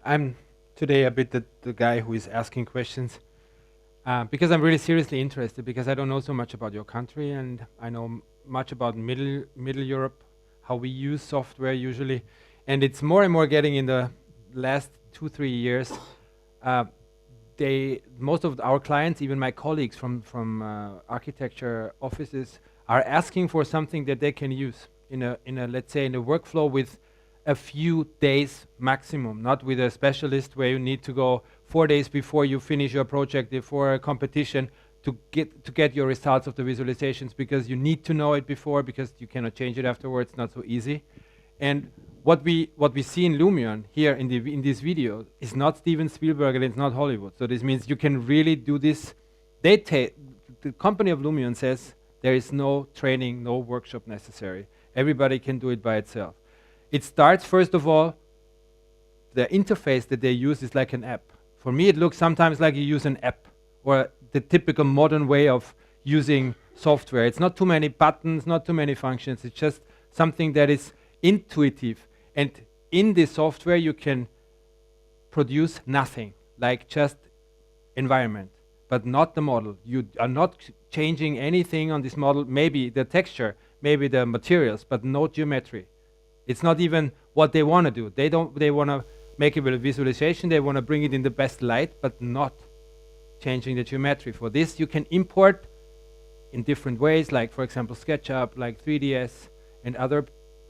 I'm today a bit the guy who is asking questions because I'm really seriously interested, because I don't know so much about your country, and I know much about Middle Europe, how we use software usually, and it's more and more getting in the last 2-3 years. Most of our clients, even my colleagues from architecture offices, are asking for something that they can use in a let's say in a workflow with a few days maximum, not with a specialist where you need to go 4 days before you finish your project for a competition to get your results of the visualizations, because you need to know it before, because you cannot change it afterwards. Not so easy. And what we see in Lumion here in this video is not Steven Spielberg and it's not Hollywood. So this means you can really do this. The company of Lumion says there is no training, no workshop necessary. Everybody can do it by itself. It starts, first of all, the interface that they use is like an app. For me, it looks sometimes like you use an app, or the typical modern way of using software. It's not too many buttons, not too many functions. It's just something that is intuitive. And in this software, you can produce nothing, like just environment, but not the model. You are not changing anything on this model, maybe the texture, maybe the materials, but no geometry. It's not even what they want to do. They want to make it with a visualization. They want to bring it in the best light, but not changing the geometry. For this, you can import in different ways, like, for example, SketchUp, like 3ds, and other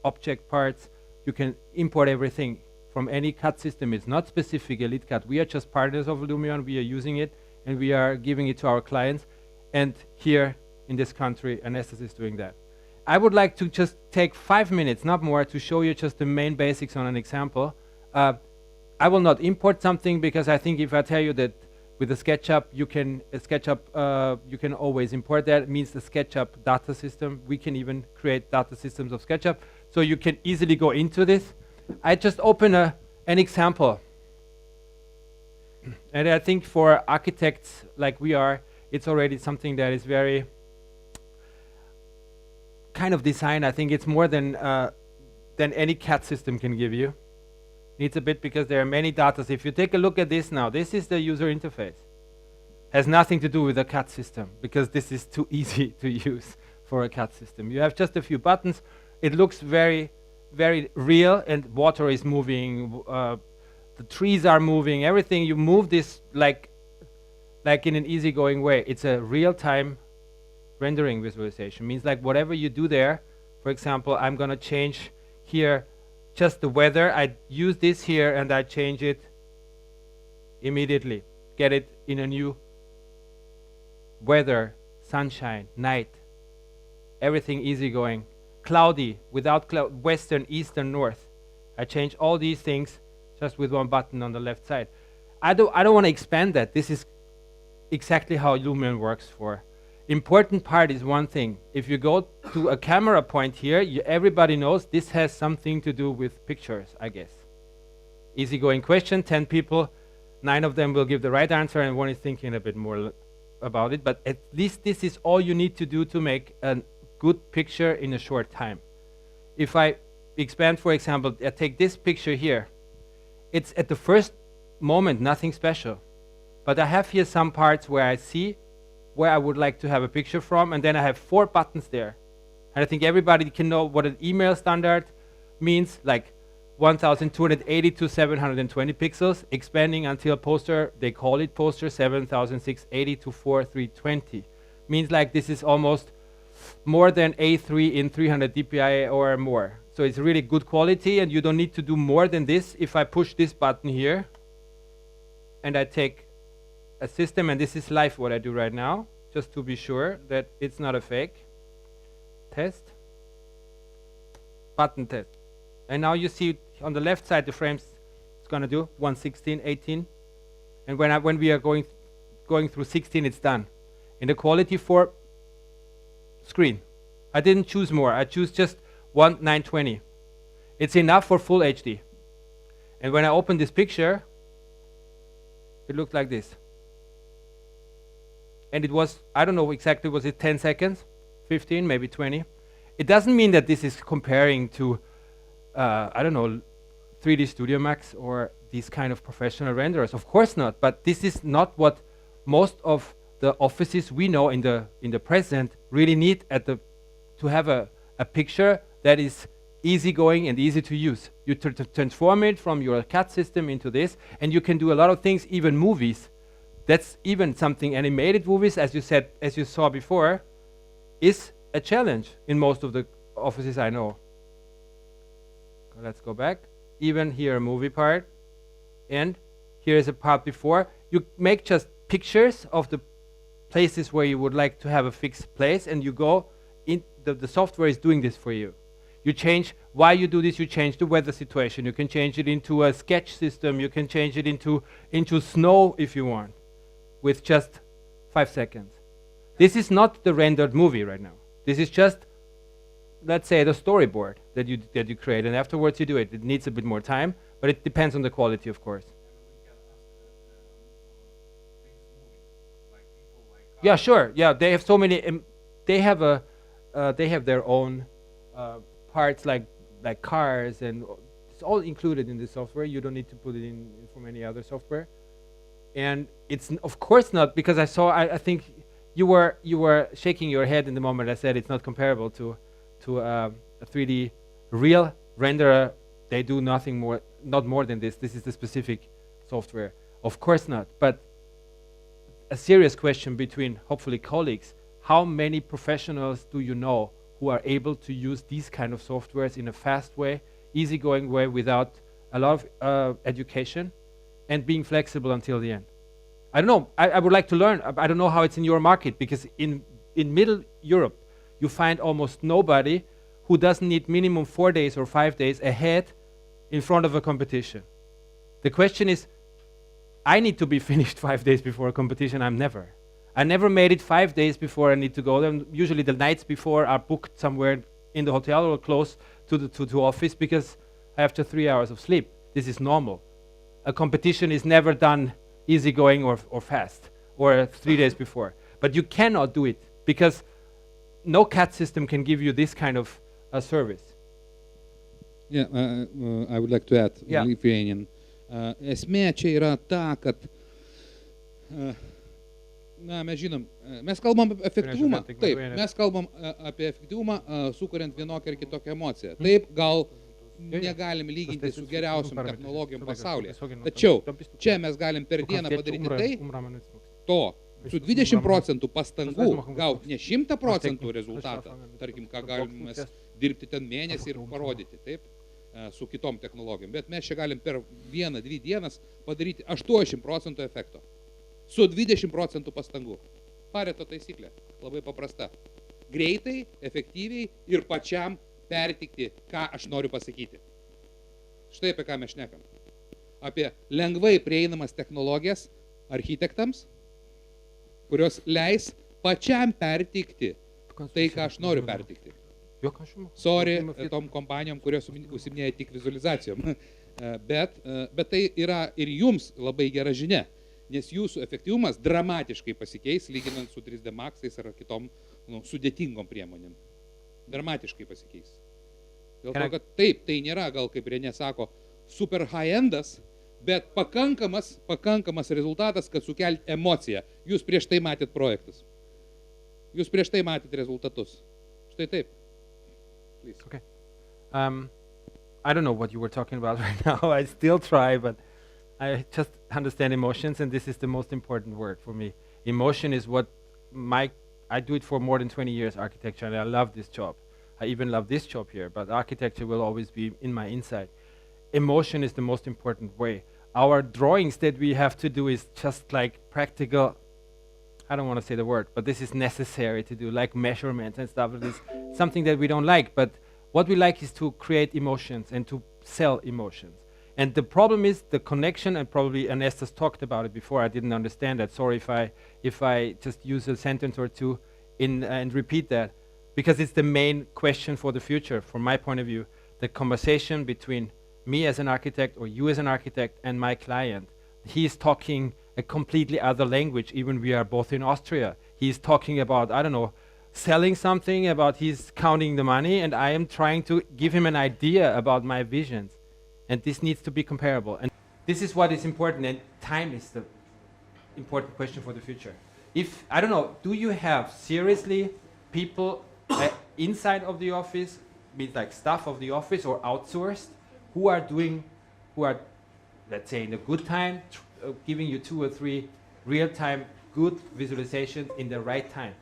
object parts. You can import everything from any CAD system. It's not specific EliteCAD. We are just partners of Lumion. We are using it, and we are giving it to our clients. And here in this country, Anestas is doing that. I would like to just take 5 minutes, not more, to show you just the main basics on an example. I will not import something, because I think if I tell you that with the SketchUp you can always import that. It means the SketchUp data system. We can even create data systems of SketchUp, so you can easily go into this. I just open an example, and I think for architects like we are, it's already something that is very kind of design. I think it's more than any CAD system can give you. Needs a bit, because there are many data. If you take a look at this now, this is the user interface. Has nothing to do with a CAD system, because this is too easy to use for a CAD system. You have just a few buttons. It looks very, very real, and water is moving, the trees are moving, everything. You move this like in an easygoing way. It's a real-time rendering visualization. Means like whatever you do there, for example, I'm gonna change here just the weather. I use this here and I change it immediately. Get it in a new weather, sunshine, night, everything easygoing. Cloudy, without cloud, western, eastern, north. I change all these things just with one button on the left side. I don't want to expand that. This is exactly how Lumion works for. Important part is one thing. If you go to a camera point here, everybody knows this has something to do with pictures, I guess. Easygoing question, 10 people, 9 of them will give the right answer, and 1 is thinking a bit more about it. But at least this is all you need to do to make a good picture in a short time. If I expand, for example, I take this picture here. It's at the first moment nothing special. But I have here some parts where I see where I would like to have a picture from, and then I have 4 buttons there. And I think everybody can know what an email standard means, like 1280 to 720 pixels, expanding until poster, they call it poster, 7680 to 4320. Means like this is almost more than A3 in 300 dpi or more. So it's really good quality, and you don't need to do more than this. If I push this button here, and I take a system, and this is live what I do right now, just to be sure that it's not a fake. Test. Button test. And now you see on the left side the frames it's gonna do 116, 18. And when we are going through 16, it's done. In the quality for screen, I didn't choose more. I choose just 920. It's enough for full HD. And when I open this picture, it looked like this. And it was, I don't know exactly, was it 10 seconds, 15, maybe 20. It doesn't mean that this is comparing to, I don't know, 3D Studio Max or these kind of professional renderers. Of course not, but this is not what most of the offices we know in the present really need to have a picture that is easygoing and easy to use. You transform it from your CAD system into this, and you can do a lot of things, even movies. That's even something. Animated movies, as you said, as you saw before, is a challenge in most of the offices I know. Let's go back. Even here a movie part, and here is a part before. You make just pictures of the places where you would like to have a fixed place, and you go in. The software is doing this for you. You change why you do this. You change the weather situation. You can change it into a sketch system. You can change it into snow if you want, with just 5 seconds. This is not the rendered movie right now. This is just, let's say, the storyboard that you create, and afterwards you do it. It needs a bit more time, but it depends on the quality, of course. Yeah, sure. Yeah, they have so many. They have their own parts like cars, and it's all included in the software. You don't need to put it in from any other software. And it's of course not, because I think you were shaking your head in the moment I said it's not comparable to a 3D real renderer. They do nothing more, not more than this. This is the specific software. Of course not. But a serious question between hopefully colleagues: how many professionals do you know who are able to use these kind of softwares in a fast way, easygoing way, without a lot of education and being flexible until the end? I don't know. I would like to learn. I don't know how it's in your market, because in Middle Europe, you find almost nobody who doesn't need minimum 4 days or 5 days ahead in front of a competition. The question is, I need to be finished 5 days before a competition. I never made it 5 days before I need to go there. Usually the nights before are booked somewhere in the hotel or close to the office, because I have just 3 hours of sleep. This is normal. A competition is never done easygoing or fast, or 3 days before. But you cannot do it, because no CAD system can give you this kind of service. Yeah, I would like to add, Lithuanian. Esmė čia yra ta, kad mes žinom, mes kalbam apie efektyvumą. Taip, mes kalbam apie efektyvumą, sukuriant vienokią ar kitokią emociją. Taip, gal negalim lyginti su geriausiom technologijom pasaulyje. Tačiau čia mes galim per dieną padaryti su 20% pastangų gauti ne 100% rezultatą, tarkim, ką galim mes dirbti ten mėnesį ir parodyti, taip, su kitom technologijom. Bet mes čia galim per 1-2 dienas padaryti 80% efekto su 20% pastangų. Pareto taisyklė, labai paprasta. Greitai, efektyviai ir pačiam pertikti, ką aš noriu pasakyti. Štai apie ką mes šnekam. Apie lengvai prieinamas technologijas architektams, kurios leis pačiam pertikti tai, ką aš noriu pertikti. Sorry tom kompanijom, kurios užsiminėja tik vizualizacijom. Bet tai yra ir jums labai gera žinia, nes jūsų efektyvumas dramatiškai pasikeis, lyginant su 3D Maxais ar kitom sudėtingom priemonėm. Dramatiškai pasikeis. Dėl to, kad taip, tai nėra, gal kaip Renė sako, super high-endas, bet pakankamas rezultatas, kad sukelt emociją. Jūs prieš tai matėt projektus. Jūs prieš tai matėt rezultatus. Štai taip. Please. Okay. I don't know what you were talking about right now. I still try, but I just understand emotions, and this is the most important word for me. Emotion is what I do it for more than 20 years, architecture, and I love this job. I even love this job here, but architecture will always be in my inside. Emotion is the most important way. Our drawings that we have to do is just like practical, I don't want to say the word, but this is necessary to do, like measurements and stuff. It is something that we don't like, but what we like is to create emotions and to sell emotions. And the problem is the connection, and probably Anestas talked about it before, I didn't understand that. Sorry if I just use a sentence or two and repeat that, because it's the main question for the future, from my point of view. The conversation between me as an architect or you as an architect and my client. He is talking a completely other language, even we are both in Austria. He's talking about, I don't know, selling something, about he's counting the money, and I am trying to give him an idea about my visions. And this needs to be comparable. And this is what is important, and time is the important question for the future. If, I don't know, do you have seriously people inside of the office, means like staff of the office or outsourced, who are, let's say, in a good time, giving you 2 or 3 real-time good visualizations in the right time?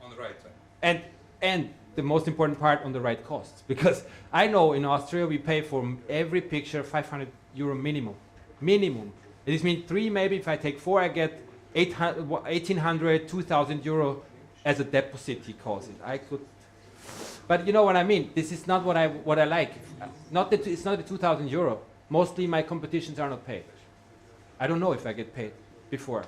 On the right time. And the most important part, on the right costs. Because I know in Austria we pay for every picture 500 euro minimum. Minimum. This means 3, maybe if I take 4, I get 1,800, 2,000 euro as a deposit, he calls it. I could, but you know what I mean. This is not what I like. It's not the 2,000 euro. Mostly my competitions are not paid. I don't know if I get paid before.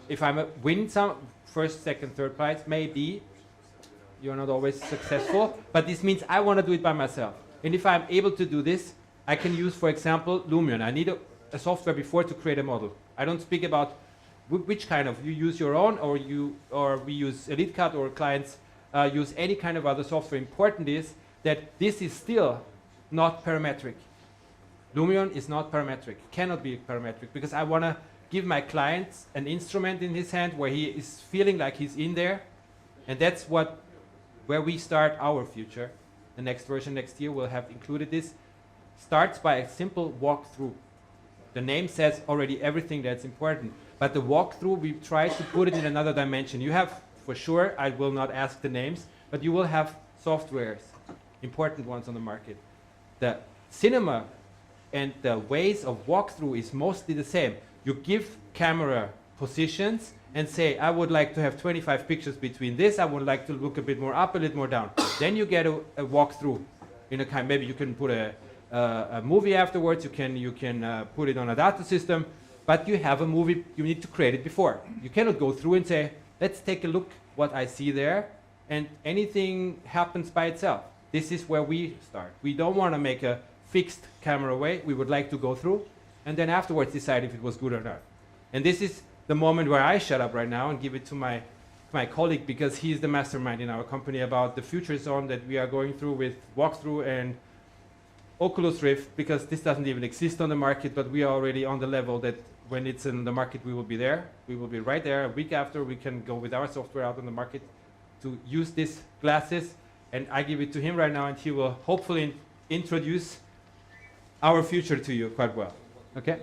If I win some first, second, third prize, maybe you're not always successful. But this means I want to do it by myself. And if I'm able to do this, I can use, for example, Lumion. I need a software before to create a model. I don't speak about which kind of, you use your own, or we use EliteCAD, or clients use any kind of other software. Important is that this is still not parametric. Lumion is not parametric, cannot be parametric, because I want to give my clients an instrument in his hand where he is feeling like he's in there, and that's where we start our future. The next version next year will have included this. Starts by a simple walkthrough. The name says already everything that's important, but the walkthrough, we try to put it in another dimension. You have, for sure, I will not ask the names, but you will have softwares, important ones on the market. The cinema and the ways of walkthrough is mostly the same. You give camera positions and say, I would like to have 25 pictures between this, I would like to look a bit more up, a little more down. Then you get a walkthrough in a kind, maybe you can put a movie afterwards, you can put it on a data system, but you have a movie, you need to create it before. You cannot go through and say, let's take a look what I see there, and anything happens by itself. This is where we start. We don't want to make a fixed camera way. We would like to go through, and then afterwards decide if it was good or not. And this is the moment where I shut up right now and give it to my colleague, because he's the mastermind in our company about the future zone that we are going through with walkthrough and Oculus Rift, because this doesn't even exist on the market, but we are already on the level that when it's in the market, we will be there. We will be right there. A week after, we can go with our software out on the market to use these glasses. And I give it to him right now, and he will hopefully introduce our future to you quite well. Okay?